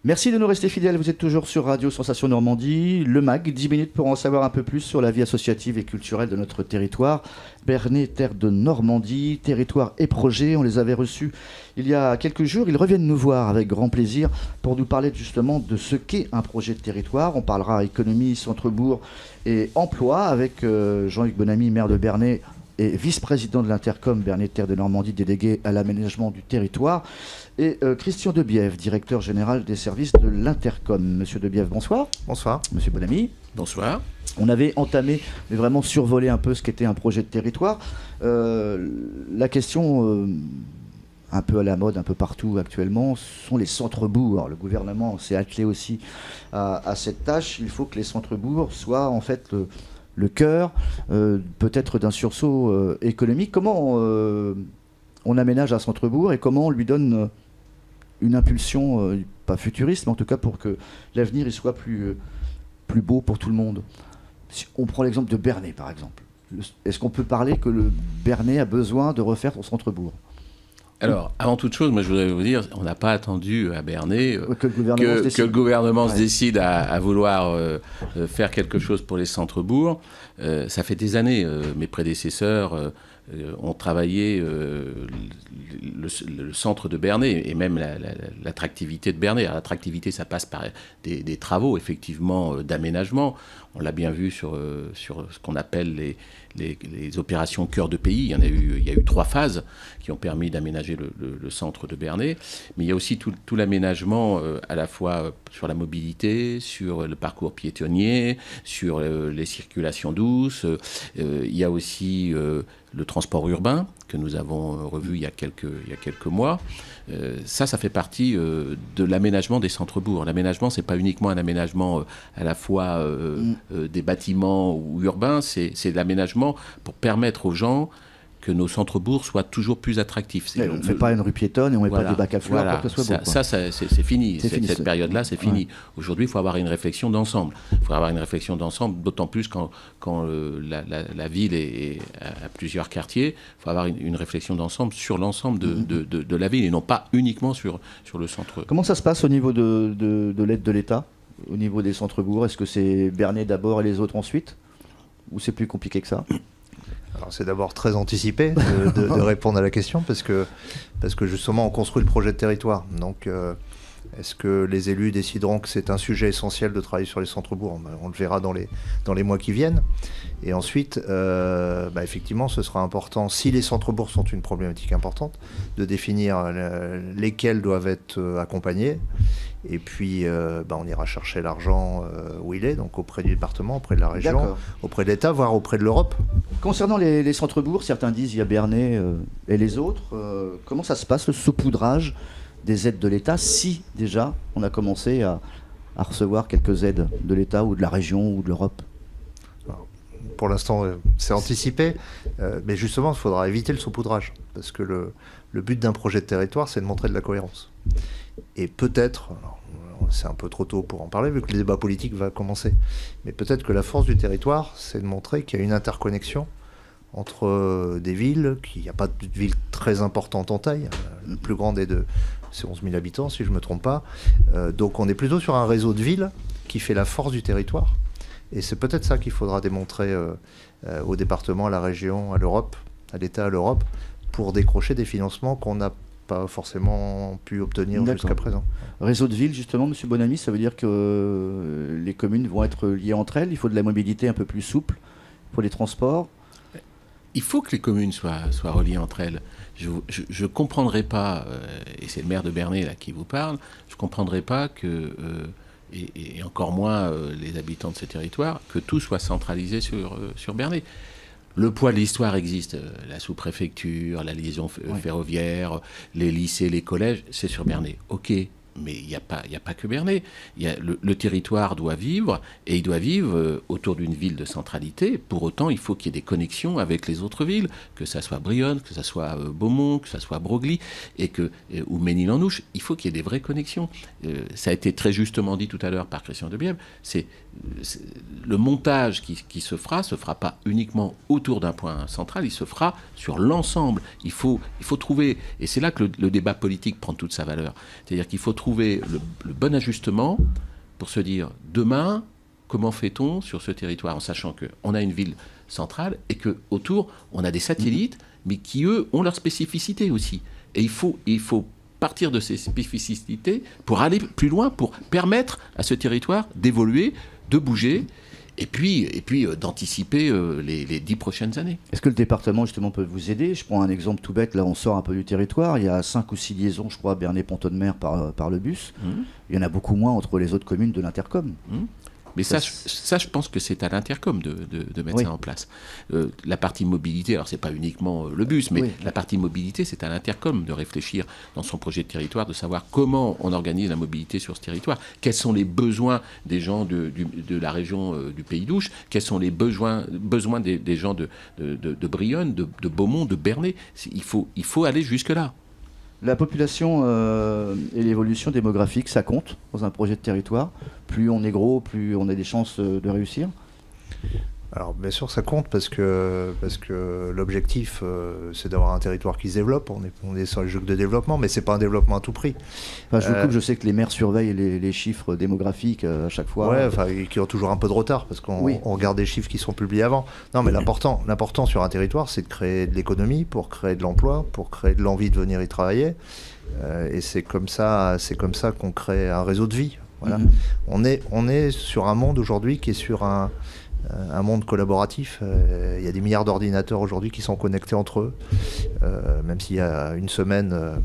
Merci de nous rester fidèles, vous êtes toujours sur Radio Sensation Normandie, le MAG, 10 minutes pour en savoir un peu plus sur la vie associative et culturelle de notre territoire. Bernay, terre de Normandie, territoire et projet, on les avait reçus il y a quelques jours. Ils reviennent nous voir avec grand plaisir pour nous parler justement de ce qu'est un projet de territoire. On parlera économie, centre-bourg et emploi avec Jean-Luc Bonamy, maire de Bernay et vice-président de l'Intercom Bernay, terre de Normandie, délégué à l'aménagement du territoire. Et Christian Debiève, directeur général des services de l'Intercom. Monsieur Debiève, bonsoir. Bonsoir. Monsieur Bonamy. Bonsoir. On avait entamé, mais vraiment survolé un peu ce qu'était un projet de territoire. La question, un peu à la mode, un peu partout actuellement, sont les centres-bourgs. Le gouvernement s'est attelé aussi à cette tâche. Il faut que les centres-bourgs soient en fait le cœur, peut-être d'un sursaut économique. Comment on aménage un centre-bourg et comment on lui donne une impulsion, pas futuriste, mais en tout cas pour que l'avenir il soit plus beau pour tout le monde. Si on prend l'exemple de Bernay, par exemple. Est-ce qu'on peut parler que le Bernay a besoin de refaire son centre-bourg ? Alors, avant toute chose, moi je voudrais vous dire, on n'a pas attendu à Bernay que le gouvernement se décide à vouloir faire quelque chose pour les centres-bourgs. Ça fait des années, mes prédécesseurs ont travaillé le centre de Bernay et même l'attractivité de Bernay. Alors, l'attractivité, ça passe par des travaux, effectivement, d'aménagement. On l'a bien vu sur ce qu'on appelle les opérations cœur de pays. Il y a eu 3 phases qui ont permis d'aménager le centre de Bernay. Mais il y a aussi tout l'aménagement à la fois sur la mobilité, sur le parcours piétonnier, sur les circulations douces. Il y a aussi le transport urbain que nous avons revu il y a quelques mois. Ça fait partie de l'aménagement des centres-bourgs. L'aménagement, c'est pas uniquement un aménagement à la fois des bâtiments ou urbains, c'est de l'aménagement pour permettre aux gens que nos centres-bourgs soient toujours plus attractifs. On ne fait pas une rue piétonne et on ne met pas des bacs à fleurs pour que ce soit beau. C'est fini. Cette période-là, c'est fini. Aujourd'hui, il faut avoir une réflexion d'ensemble. Il faut avoir une réflexion d'ensemble, d'autant plus quand la ville est à plusieurs quartiers. Il faut avoir une réflexion d'ensemble sur l'ensemble de la ville et non pas uniquement sur le centre. Comment ça se passe au niveau de l'aide de l'État, au niveau des centres-bourgs ? Est-ce que c'est Bernay d'abord et les autres ensuite ? Ou c'est plus compliqué que ça ? Alors c'est d'abord très anticipé de répondre à la question parce que justement on construit le projet de territoire. Donc est-ce que les élus décideront que c'est un sujet essentiel de travailler sur les centres-bourgs ? On le verra dans les mois qui viennent. Et ensuite, effectivement, ce sera important, si les centres-bourgs sont une problématique importante, de définir lesquels doivent être accompagnés. Et puis, on ira chercher l'argent où il est, donc auprès du département, auprès de la région, auprès de l'État, voire auprès de l'Europe. Concernant les centres-bourgs, certains disent il y a Bernay et les autres. Comment ça se passe, le saupoudrage des aides de l'État, si déjà on a commencé à recevoir quelques aides de l'État ou de la région ou de l'Europe ? Pour l'instant, c'est anticipé, mais justement, il faudra éviter le saupoudrage, parce que le but d'un projet de territoire, c'est de montrer de la cohérence. Et peut-être, c'est un peu trop tôt pour en parler, vu que le débat politique va commencer, mais peut-être que la force du territoire, c'est de montrer qu'il y a une interconnexion entre des villes, qu'il n'y a pas de ville très importante en taille, la plus grande c'est 11 000 habitants, si je ne me trompe pas, donc on est plutôt sur un réseau de villes qui fait la force du territoire. Et c'est peut-être ça qu'il faudra démontrer au département, à la région, à l'Europe, à l'État, à l'Europe, pour décrocher des financements qu'on n'a pas forcément pu obtenir jusqu'à présent. Réseau de villes, justement, M. Bonamy, ça veut dire que les communes vont être liées entre elles, il faut de la mobilité un peu plus souple, il faut les transports. Il faut que les communes soient reliées entre elles. Je ne comprendrais pas, et c'est le maire de Bernay là, qui vous parle, je ne comprendrais pas que... Et encore moins les habitants de ces territoires, que tout soit centralisé sur Bernay. Le poids de l'histoire existe, la sous-préfecture, la liaison ferroviaire, les lycées, les collèges, c'est sur Bernay. Ok, mais il n'y a pas que Bernay. Le territoire doit vivre, et il doit vivre autour d'une ville de centralité. Pour autant, il faut qu'il y ait des connexions avec les autres villes, que ça soit Brionne, que ça soit Beaumont, que ça soit Broglie, ou Ménilhan-Nouche. Il faut qu'il y ait des vraies connexions. Ça a été très justement dit tout à l'heure par Christian Debiève. Le montage qui se fera pas uniquement autour d'un point central, il se fera sur l'ensemble. Il faut trouver, et c'est là que le débat politique prend toute sa valeur. C'est-à-dire qu'il faut trouver trouver le bon ajustement pour se dire, demain, comment fait-on sur ce territoire, en sachant qu'on a une ville centrale et qu'autour, on a des satellites, mais qui, eux, ont leurs spécificités aussi. Et il faut partir de ces spécificités pour aller plus loin, pour permettre à ce territoire d'évoluer, de bouger, et puis d'anticiper les 10 prochaines années. Est-ce que le département, justement, peut vous aider? Je prends un exemple tout bête, là, on sort un peu du territoire. Il y a 5 ou 6 liaisons, je crois, Bernay-Pont-Audemer par le bus. Il y en a beaucoup moins entre les autres communes de l'Intercom. Mais ça, je pense que c'est à l'Intercom de mettre ça en place. La partie mobilité, alors c'est pas uniquement le bus, mais la partie mobilité, c'est à l'Intercom de réfléchir dans son projet de territoire, de savoir comment on organise la mobilité sur ce territoire, quels sont les besoins des gens de la région du Pays d'Ouche, quels sont les besoins des gens de Brionne, de Beaumont, de Bernay. Il faut aller jusque-là. La population et l'évolution démographique, ça compte dans un projet de territoire. Plus on est gros, plus on a des chances de réussir. Alors bien sûr ça compte parce que l'objectif c'est d'avoir un territoire qui se développe, on est sur le jeu de développement, mais c'est pas un développement à tout prix. Enfin, je vous coupe, je sais que les maires surveillent les chiffres démographiques à chaque fois. Ouais, enfin qui ont toujours un peu de retard parce qu'on regarde des chiffres qui sont publiés avant. Non mais l'important sur un territoire c'est de créer de l'économie pour créer de l'emploi, pour créer de l'envie de venir y travailler. Et c'est comme ça qu'on crée un réseau de vie. Voilà. On est sur un monde aujourd'hui qui est sur un monde collaboratif. Il y a des milliards d'ordinateurs aujourd'hui qui sont connectés entre eux. Même s'il y a une semaine,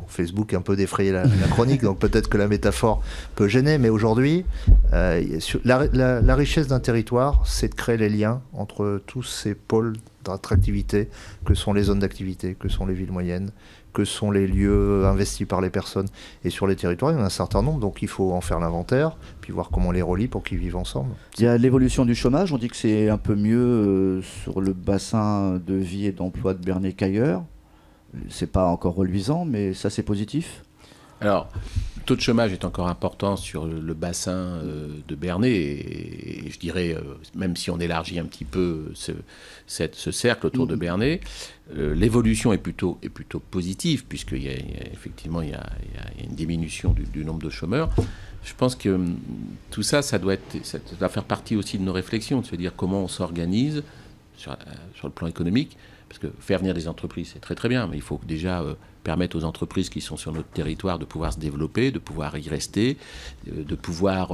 Facebook a un peu défrayé la chronique, donc peut-être que la métaphore peut gêner, mais aujourd'hui, la richesse d'un territoire, c'est de créer les liens entre tous ces pôles d'attractivité que sont les zones d'activité, que sont les villes moyennes, que sont les lieux investis par les personnes. Et sur les territoires, il y en a un certain nombre, donc il faut en faire l'inventaire, puis voir comment on les relie pour qu'ils vivent ensemble. Il y a l'évolution du chômage, on dit que c'est un peu mieux sur le bassin de vie et d'emploi de Bernay qu'ailleurs. C'est pas encore reluisant, mais ça c'est positif. Alors, le taux de chômage est encore important sur le bassin de Bernay, et je dirais, même si on élargit un petit peu ce cercle autour de Bernay, l'évolution est plutôt positive, puisqu'il y a effectivement il y a une diminution du nombre de chômeurs. Je pense que tout ça, ça doit faire partie aussi de nos réflexions, de se dire comment on s'organise sur le plan économique. Parce que faire venir des entreprises, c'est très très bien, mais il faut déjà permettre aux entreprises qui sont sur notre territoire de pouvoir se développer, de pouvoir y rester, de pouvoir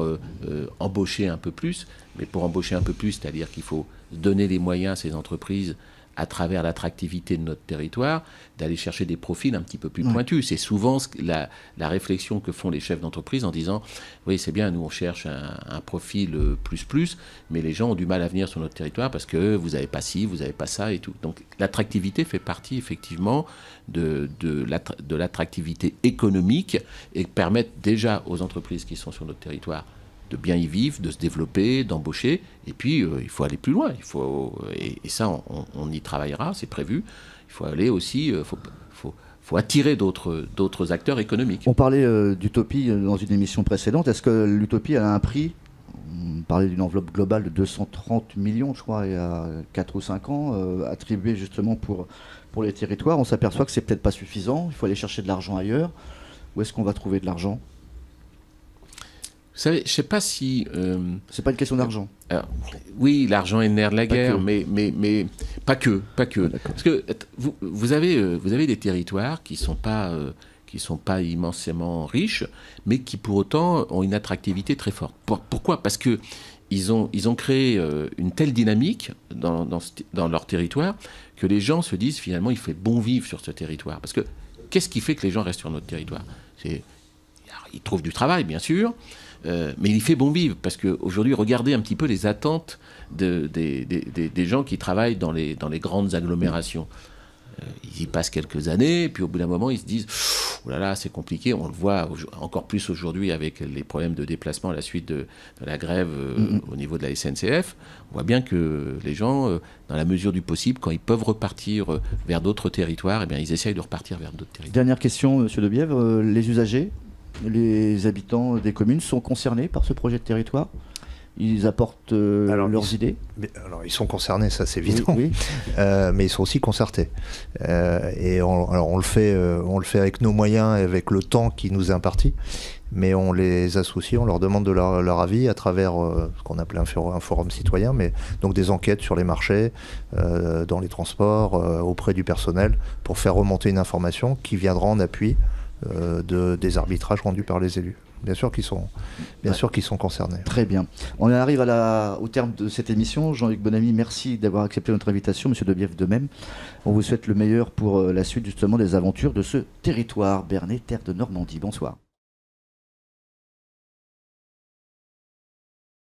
embaucher un peu plus. Mais pour embaucher un peu plus, c'est-à-dire qu'il faut donner les moyens à ces entreprises, à travers l'attractivité de notre territoire, d'aller chercher des profils un petit peu plus pointus. C'est souvent la réflexion que font les chefs d'entreprise en disant « Oui, c'est bien, nous on cherche un profil plus, mais les gens ont du mal à venir sur notre territoire parce que vous n'avez pas ci, vous n'avez pas ça et tout. » Donc l'attractivité fait partie effectivement de l'attractivité économique et permettre déjà aux entreprises qui sont sur notre territoire de bien y vivre, de se développer, d'embaucher. Et puis, il faut aller plus loin. Et ça, on y travaillera, c'est prévu. Il faut aller aussi... faut attirer d'autres acteurs économiques. On parlait d'utopie dans une émission précédente. Est-ce que l'utopie, elle a un prix? On parlait d'une enveloppe globale de 230 millions, je crois, il y a 4 ou 5 ans, attribuée justement pour les territoires. On s'aperçoit que c'est peut-être pas suffisant. Il faut aller chercher de l'argent ailleurs. Où est-ce qu'on va trouver de l'argent? Vous savez, je ne sais pas si... c'est pas une question d'argent. Oui, l'argent est le nerf de la guerre, mais pas que. Parce que vous avez des territoires qui sont pas immensément riches, mais qui pour autant ont une attractivité très forte. Pourquoi? Parce que ils ont créé une telle dynamique dans leur territoire que les gens se disent finalement il fait bon vivre sur ce territoire. Parce que qu'est-ce qui fait que les gens restent sur notre territoire? Ils trouvent du travail, bien sûr, mais il fait bon vivre, parce qu'aujourd'hui, regardez un petit peu les attentes des gens qui travaillent dans les grandes agglomérations. Ils y passent quelques années, puis au bout d'un moment, ils se disent « Oh là là, c'est compliqué ». On le voit encore plus aujourd'hui avec les problèmes de déplacement à la suite de la grève au niveau de la SNCF. On voit bien que les gens, dans la mesure du possible, quand ils peuvent repartir vers d'autres territoires, eh bien, ils essayent de repartir vers d'autres territoires. Dernière question, Monsieur Debièvre, les usagers, les habitants des communes sont concernés par ce projet de territoire? Ils apportent leurs idées. Alors, ils sont concernés, ça c'est évident, Oui. mais ils sont aussi concertés. Et on le fait avec nos moyens et avec le temps qui nous est imparti, mais on les associe, on leur demande de leur avis à travers ce qu'on appelait un forum citoyen, mais donc des enquêtes sur les marchés, dans les transports, auprès du personnel, pour faire remonter une information qui viendra en appui des arbitrages rendus par les élus. Bien sûr qu'ils sont concernés. Très bien. On arrive au terme de cette émission. Jean-Luc Bonamy, merci d'avoir accepté notre invitation. Monsieur Debief de même. On vous souhaite le meilleur pour la suite justement des aventures de ce territoire Bernay, terre de Normandie. Bonsoir.